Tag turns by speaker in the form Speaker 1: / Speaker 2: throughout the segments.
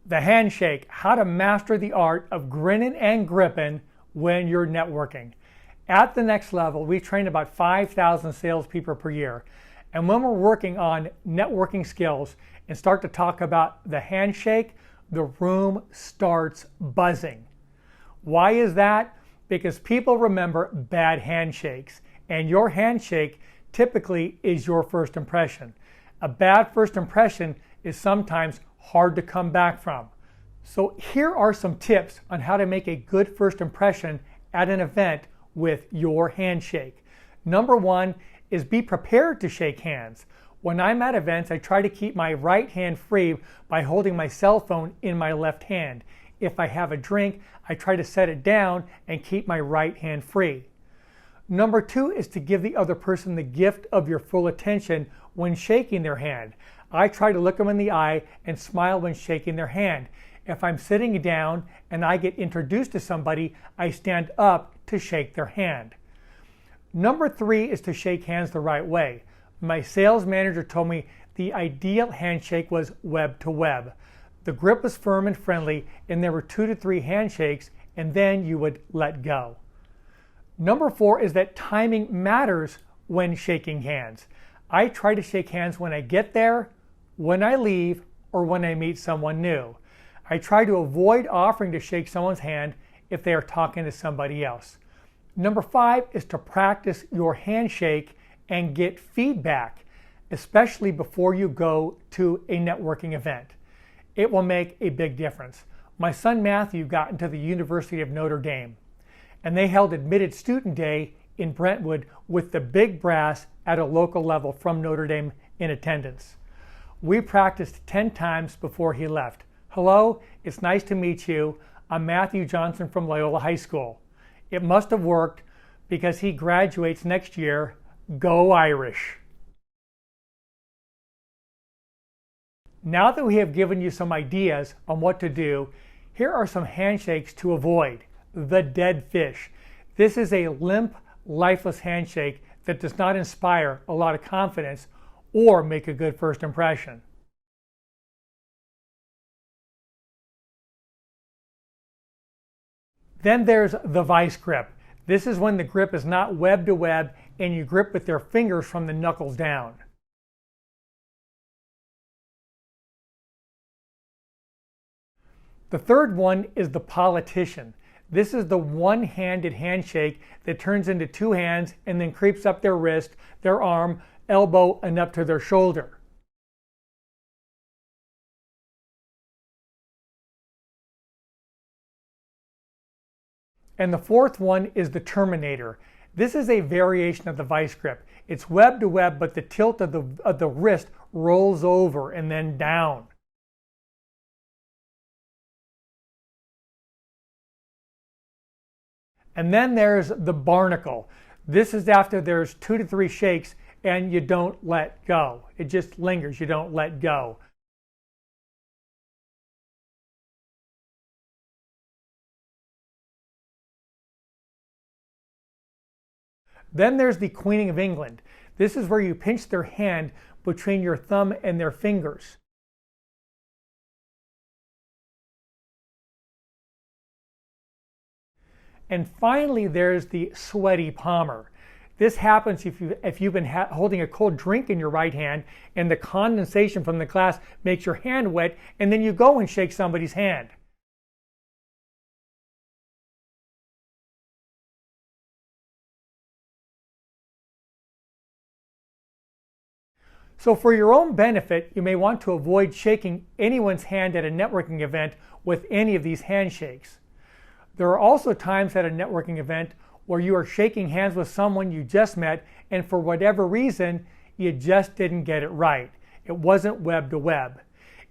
Speaker 1: The handshake, how to master the art of grinning and gripping when you're networking. At the next level, we train about 5,000 salespeople per year. And when we're working on networking skills and start to talk about the handshake, the room starts buzzing. Why is that? Because people remember bad handshakes, and your handshake typically is your first impression. A bad first impression is sometimes hard to come back from. So here are some tips on how to make a good first impression at an event with your handshake. Number one is be prepared to shake hands. When I'm at events, I try to keep my right hand free by holding my cell phone in my left hand. If I have a drink, I try to set it down and keep my right hand free. Number two is to give the other person the gift of your full attention when shaking their hand. I try to look them in the eye and smile when shaking their hand. If I'm sitting down and I get introduced to somebody, I stand up to shake their hand. Number three is to shake hands the right way. My sales manager told me the ideal handshake was web to web. The grip was firm and friendly, and there were 2 to 3 handshakes, and then you would let go. Number four is that timing matters when shaking hands. I try to shake hands when I get there, when I leave, or when I meet someone new. I try to avoid offering to shake someone's hand if they are talking to somebody else. Number five is to practice your handshake and get feedback, especially before you go to a networking event. It will make a big difference. My son Matthew got into the University of Notre Dame, and they held Admitted Student Day in Brentwood with the big brass at a local level from Notre Dame in attendance. We practiced 10 times before he left. Hello, it's nice to meet you. I'm Matthew Johnson from Loyola High School. It must have worked because he graduates next year. Go Irish! Now that we have given you some ideas on what to do, here are some handshakes to avoid. The dead fish. This is a limp, lifeless handshake that does not inspire a lot of confidence or make a good first impression. Then there's the vice grip. This is when the grip is not web to web and you grip with your fingers from the knuckles down. The third one is the politician. This is the one-handed handshake that turns into 2 hands and then creeps up their wrist, their arm, elbow, and up to their shoulder. And the fourth one is the Terminator. This is a variation of the vice grip. It's web to web, but the tilt of the wrist rolls over and then down. And then there's the barnacle. This is after there's 2 to 3 shakes and you don't let go. It just lingers, you don't let go. Then there's the Queen of England. This is where you pinch their hand between your thumb and their fingers. And finally, there's the sweaty palmer. This happens if you've been holding a cold drink in your right hand and the condensation from the glass makes your hand wet, and then you go and shake somebody's hand. So for your own benefit, you may want to avoid shaking anyone's hand at a networking event with any of these handshakes. There are also times at a networking event where you are shaking hands with someone you just met and for whatever reason, you just didn't get it right. It wasn't web to web.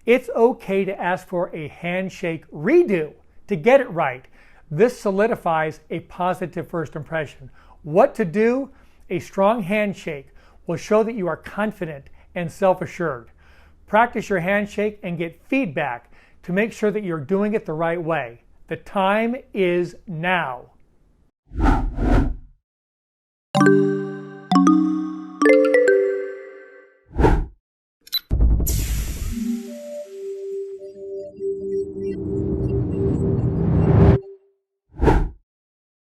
Speaker 1: It's okay to ask for a handshake redo to get it right. This solidifies a positive first impression. What to do? A strong handshake will show that you are confident and self-assured. Practice your handshake and get feedback to make sure that you're doing it the right way. The time is now.